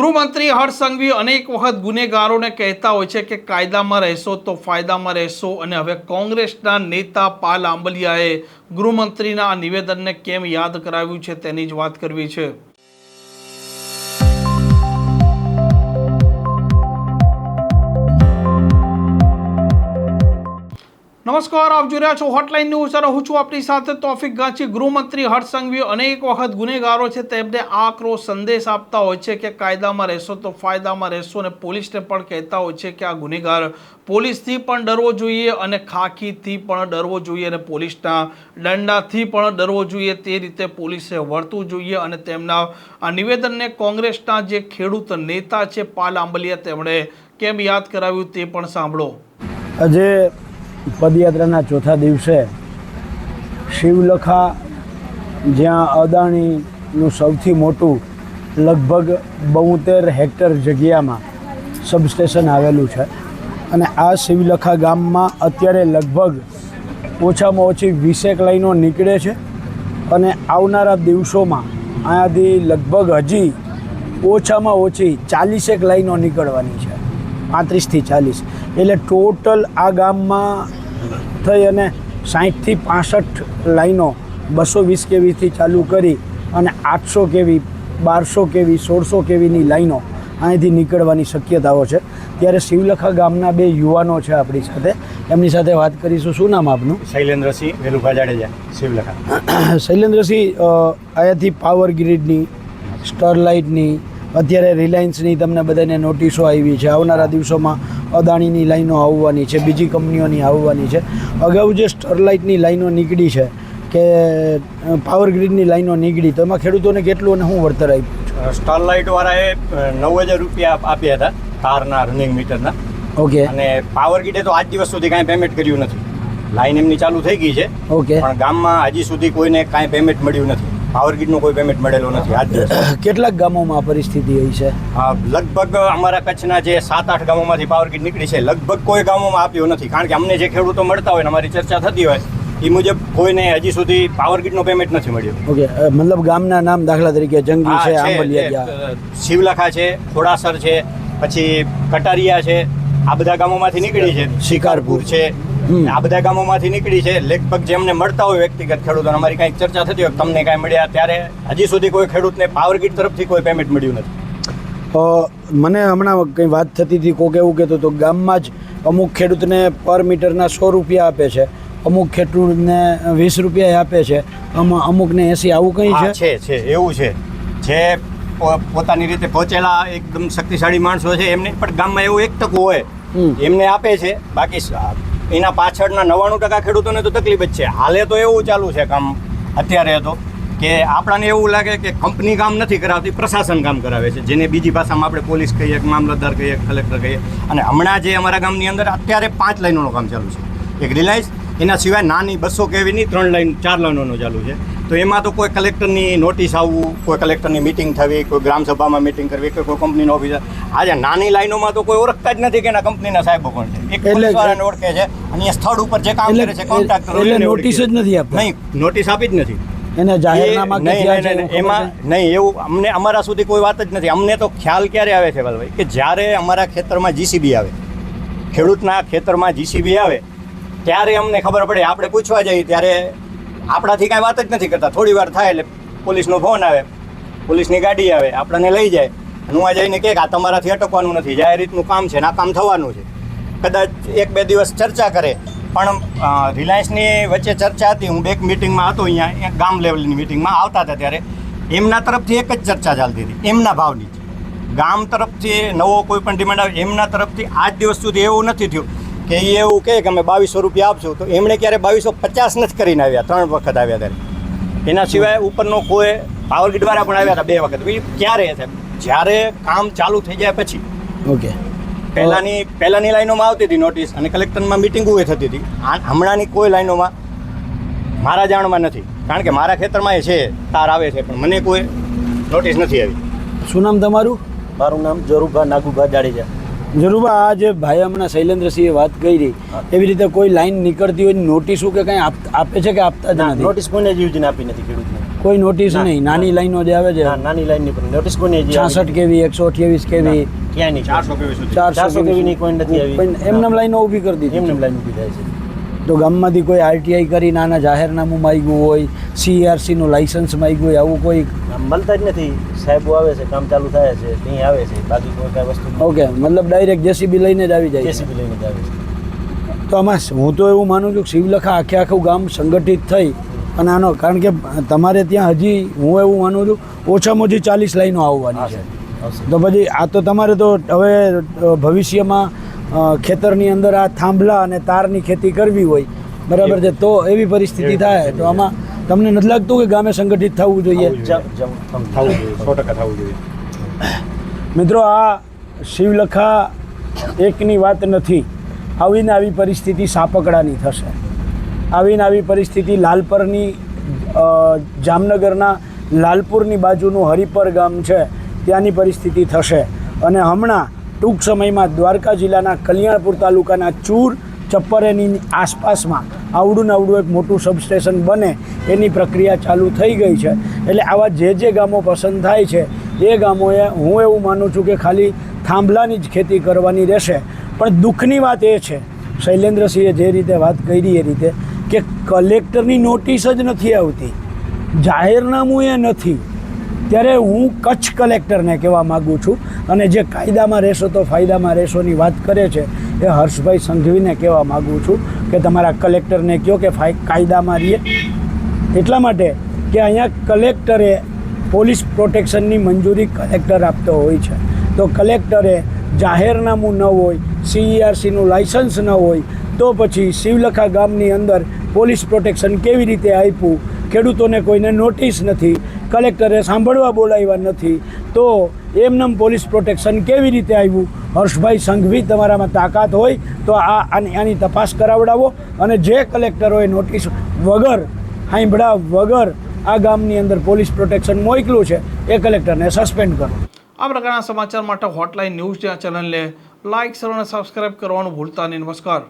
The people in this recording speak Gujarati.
ગૃહમંત્રી હર્ષ સંઘવી અનેક વખત ગુનેગારોને કહેતા હોય છે કે કાયદામાં રહેશો તો ફાયદામાં રહેશો, અને હવે કોંગ્રેસના નેતા પાલ આંબલિયાએ ગૃહમંત્રીના આ નિવેદનને કેમ યાદ કરાવ્યું છે તેની જ વાત કરવી છે। નમસ્કાર, આપ જોઈ રહ્યા છો હોટલાઇન ન્યૂઝ અને હું છું આપની સાથે તોફિક ગાંચી। ગૃહમંત્રી હર્ષ સંઘવી અનેક વખત ગુનેગારો છે તેમને આકરો સંદેશ આપતા હોય છે કે કાયદામાં રહેશો તો ફાયદામાં રહેશો, અને પોલીસને પણ કહેતા હોય છે કે આ ગુનેગાર પોલીસથી પણ ડરવો જોઈએ અને ખાખીથી પણ ડરવો જોઈએ અને પોલીસના દંડાથી પણ ડરવો જોઈએ। તે રીતે પોલીસે વર્તવું જોઈએ અને તેમના આ નિવેદનને કોંગ્રેસના જે ખેડૂત નેતા છે પાલ આંબલિયા તેમણે કેમ યાદ કરાવ્યું તે પણ સાંભળો। આજે પદયાત્રાના ચોથા દિવસે શિવલખા, જ્યાં અદાણીનું સૌથી મોટું લગભગ 72 હેક્ટર જગ્યામાં સબસ્ટેશન આવેલું છે, અને આ શિવલખા ગામમાં અત્યારે લગભગ ઓછામાં ઓછી 20 લાઈનો નીકળે છે, અને આવનારા દિવસોમાં અહીંયાથી લગભગ હજી ઓછામાં ઓછી 40 લાઈનો નીકળવાની છે, 35 થી 40। એટલે ટોટલ આ ગામમાં થઈ અને 60 થી 65 લાઈનો 220 કેવીથી ચાલુ કરી અને 800 કેવી, 1200 કેવી, 1600 કેવીની લાઈનો અહીંથી નીકળવાની શક્યતાઓ છે। ત્યારે શિવલખા ગામના 2 યુવાનો છે આપણી સાથે, એમની સાથે વાત કરીશું। શું નામ આપનું? શૈલેન્દ્રસિંહ વેલુભા જાડેજા, શિવલખા। શૈલેન્દ્રસિંહ, અહીંયાથી પાવર ગ્રીડની, સ્ટરલાઇટની, અત્યારે રિલાયન્સની તમને બધાને નોટિસો આવી છે, આવનારા દિવસોમાં અદાણીની લાઈનો આવવાની છે, બીજી કંપનીઓની આવવાની છે। અગાઉ જે સ્ટરલાઇટની લાઈનો નીકળી છે કે પાવર ગ્રીડની લાઈનો નીકળી, તો એમાં ખેડૂતોને કેટલું અને શું વળતર આપ્યું? સ્ટરલાઇટવાળાએ 9000 રૂપિયા આપ્યા હતા તારના રનિંગ મીટરના। ઓકે। અને પાવર ગ્રીડે તો આજ દિવસ સુધી કાંઈ પેમેન્ટ કર્યું નથી। લાઈન એમની ચાલુ થઈ ગઈ છે, ઓકે, પણ ગામમાં હજી સુધી કોઈને કાંઈ પેમેન્ટ મળ્યું નથી। પાવર ગ્રીડનું કોઈ પેમેન્ટ મળેલો નથી આજ દિવસ। કેટલાક ગામોમાં આ પરિસ્થિતિ હોય છે? લગભગ અમારા કચ્છના જે 7-8 ગામોમાંથી પાવર ગ્રીડ નીકળી છે, લગભગ કોઈ ગામોમાં આપ્યો નથી, કારણ કે અમને જે ખેડૂતો મળતા હોય ને અમારી ચર્ચા થતી હોય એ મુજબ કોઈને હજી સુધી પાવર ગ્રીડનો પેમેન્ટ નથી મળ્યો। ઓકે, મતલબ ગામના નામ દાખલા તરીકે જંગી છે, આંબલિયા, શિવલખા છે, ખોડાસર છે, પછી કટારિયા છે, આ બધા ગામોમાંથી નીકળી છે, શિકારપુર છે, આ બધા ગામોમાંથી નીકળી છે। લગભગ જેમને મળતા હોય વ્યક્તિગત ખેડૂતોને અમારી કાંઈક ચર્ચા થતી હોય તમને કાંઈ મળ્યા, ત્યારે હજી સુધી કોઈ ખેડૂતને પાવર ગ્રીડ તરફથી કોઈ પેમેન્ટ મળ્યું નથી। મને હમણાં કંઈ વાત થતી હતી, કોક એવું કહેતો તો ગામમાં જ અમુક ખેડૂતને પર મીટરના 100 રૂપિયા આપે છે, અમુક ખેડૂતને 20 રૂપિયા આપે છે, અમુકને 80, આવું કંઈ છે? છે એવું છે। જે પોતાની રીતે પહોંચેલા એકદમ શક્તિશાળી માણસો છે એમને પણ ગામમાં એવું 1% હોય એમને આપે છે, બાકી એના પાછળના 99% ખેડૂતોને તો તકલીફ જ છે। હાલે તો એવું ચાલુ છે કામ અત્યારે તો કે આપણને એવું લાગે કે કંપની કામ નથી કરાવતી, પ્રશાસન કામ કરાવે છે, જેને બીજી ભાષામાં આપણે પોલીસ કહીએ, મામલતદાર કહીએ, કલેક્ટર કહીએ। અને હમણાં જે અમારા ગામની અંદર અત્યારે 5 લાઈનોનું કામ ચાલુ છે, એક રિલાયન્સ, એના સિવાય નાની 200 કેવીની 3 લાઈન 4 લાઈનોનું ચાલુ છે। તો એમાં તો કોઈ કલેક્ટરની નોટિસ આવવું, કોઈ કલેક્ટરની મિટિંગ થવી, કોઈ ગ્રામસભામાં મિટિંગ કરવી, કે કોઈ કંપનીનો ઓફિસર, આજે નાની લાઈનોમાં તો કોઈ ઓળખતા જ નથી કે એના કંપનીના સાહેબો કોણ છે, એક પોલીસવાળાને ઓળખે છે અને એ સ્થળ ઉપર જે કામ કરે છે કોન્ટ્રાક્ટર, એટલે નોટિસ જ નથી આપતા? નહીં, નોટિસ આપી જ નથી એને જાહેરનામા એમાં નહીં, એવું અમને અમારા સુધી કોઈ વાત જ નથી। અમને તો ખ્યાલ ક્યારે આવે છે ભાઈ કે જ્યારે અમારા ખેતરમાં જીસીબી આવે, ખેડૂતના ખેતરમાં જીસીબી આવે ત્યારે અમને ખબર પડે। આપણે પૂછવા જઈએ ત્યારે આપણાથી કાંઈ વાત જ નથી કરતા, થોડી વાર થાય એટલે પોલીસનો ફોન આવે, પોલીસની ગાડી આવે, આપણને લઈ જાય, નુવા જઈને કહે કે આ તમારાથી અટકવાનું નથી, જાહેર રીતનું કામ છે ને આ કામ થવાનું છે। કદાચ 1-2 દિવસ ચર્ચા કરે, પણ રિલાયન્સની વચ્ચે ચર્ચા હતી, હું એક મિટિંગમાં હતો, અહીંયા ગામ લેવલની મિટિંગમાં આવતા હતા ત્યારે એમના તરફથી એક જ ચર્ચા ચાલતી હતી, એમના ભાવની જ। ગામ તરફથી નવો કોઈ પણ ડિમાન્ડ આવે એમના તરફથી આજ દિવસ સુધી એવું નથી થયું કે એ એવું કહે કે અમે 2200 રૂપિયા આપશું, તો એમણે ક્યારે 2250 નથી કરીને આવ્યા, 3 વખત આવ્યા ત્યારે। એના સિવાય ઉપરનો કોઈ પાવર ગ્રીડવાળા પણ આવ્યા હતા 2 વખત। ક્યારે છે? જ્યારે કામ ચાલુ થઈ જાય પછી। ઓકે, પહેલાની લાઈનોમાં આવતી હતી નોટિસ અને કલેક્ટરમાં મિટિંગો થતી હતી, હમણાંની કોઈ લાઈનોમાં મારા જાણમાં નથી, કારણ કે મારા ખેતરમાં એ છે, તાર આવે છે, પણ મને કોઈ નોટિસ નથી આવી। શું નામ તમારું? મારું નામ જોરુભા નાગુભા જાડેજા। જરૂર આ જે ભાઈ હમણાં શૈલેન્દ્રસિંહે વાત કરી એવી રીતે કોઈ લાઈન નીકળતી હોય નોટિસો કે કંઈ આપે છે કે આપતા જ નથી? નોટિસ કોઈને જ યોજના આપી નથી ખેડૂતને. કોઈ નોટિસ નહીં, નાની લાઈનો જે આવે છે ના, નાની લાઈનની પણ નોટિસ કોઈને જ 66 કેવી 128 કેવી ક્યાંય નહીં. 400 કેવીની કોઈ નથી આવી. પણ એમને લાઈનો ઊભી કરી દીધી. એમને લાઈન ઊભી થાય છે. તો ગામમાંથી કોઈ આરટીઆઈ કરી નાના જાહેરનામું માંગ્યું હોય, સીઆરસીનું લાઇસન્સ માંગ્યું હોય, આવું કોઈ? આમ મળતા જ નથી. સાહેબો આવે છે, કામ ચાલુ થાય છે, ત્યાં આવે છે, બાકી કોઈ કાંઈ વસ્તુ ઓકે, મતલબ ડાયરેક્ટ જેસીબી લઈને જ આવી જાય છે. જેસીબી લઈને જ આવે છે. તો આમાં હું તો એવું માનું છું કે શિવલખા આખું ગામ સંગઠિત થઈ અને આનો, કારણ કે તમારે ત્યાં હજી હું એવું માનું છું ઓછામાં ઓછી 40 લાઈનો આવવાની છે. આવશે. તો પછી આ તો તમારે તો હવે ભવિષ્યમાં ખેતરની અંદર આ થાંભલા અને તારની ખેતી કરવી હોય, બરાબર છે, તો એવી પરિસ્થિતિ થાય તો આમાં તમને નથી લાગતું કે ગામે સંગઠિત થવું જોઈએ? થવું જોઈએ. 100% થવું જોઈએ. મિત્રો, આ શિવલખા એકની વાત નથી. આવીને આવી પરિસ્થિતિ સાપકડાની થશે. આવીને આવી પરિસ્થિતિ લાલપરની, જામનગરના લાલપુરની બાજુનું હરિપર ગામ છે ત્યાંની પરિસ્થિતિ થશે. અને હમણાં ટૂંક સમયમાં દ્વારકા જિલ્લાના કલ્યાણપુર તાલુકાના ચૂર ચપ્પરેની આસપાસમાં આવડું એક મોટું સબસ્ટેશન બને એની પ્રક્રિયા ચાલુ થઈ ગઈ છે. એટલે આવા જે ગામો પસંદ થાય છે એ ગામોએ હું એવું માનું છું કે ખાલી થાંભલાની જ ખેતી કરવાની રહેશે. પણ દુઃખની વાત એ છે, શૈલેન્દ્રસિંહે જે રીતે વાત કરી એ રીતે, કે કલેક્ટરની નોટિસ જ નથી આવતી, જાહેરનામું એ નથી. ત્યારે હું કચ્છ કલેક્ટરને કહેવા માગું છું, અને જે કાયદામાં રહેશો તો ફાયદામાં રહેશોની વાત કરે છે એ હર્ષભાઈ સંઘવીને કહેવા માગું છું કે તમારા કલેક્ટરને કહો કે કાયદામાં રહીએ. એટલા માટે કે અહીંયા કલેક્ટરે પોલીસ પ્રોટેક્શનની મંજૂરી કલેક્ટર આપતો હોય છે. તો કલેક્ટરે જાહેરનામું ન હોય, સીઈઆરસીનું લાઇસન્સ ન હોય, તો પછી શિવલખા ગામની અંદર પોલીસ પ્રોટેક્શન કેવી રીતે આપ્યું? ખેડૂતોને કોઈને નોટિસ નથી, કલેક્ટરે સાંભળવા બોલાવ્યા નથી, તો એમનેમ પોલીસ પ્રોટેક્શન કેવી રીતે આવ્યું? હર્ષભાઈ સંઘવી, તમારામાં તાકાત હોય તો આની તપાસ કરાવડાવો, અને જે કલેક્ટરોએ નોટિસ વગર, સાંભળ્યા વગર આ ગામની અંદર પોલીસ પ્રોટેક્શન મોકલ્યું છે એ કલેક્ટરને સસ્પેન્ડ કરો. આ પ્રકારના સમાચાર માટે હોટલાઇન ન્યૂઝ ચેનલને લાઇક, શેર અને સબસ્ક્રાઇબ કરવાનું ભૂલતા નહીં. નમસ્કાર.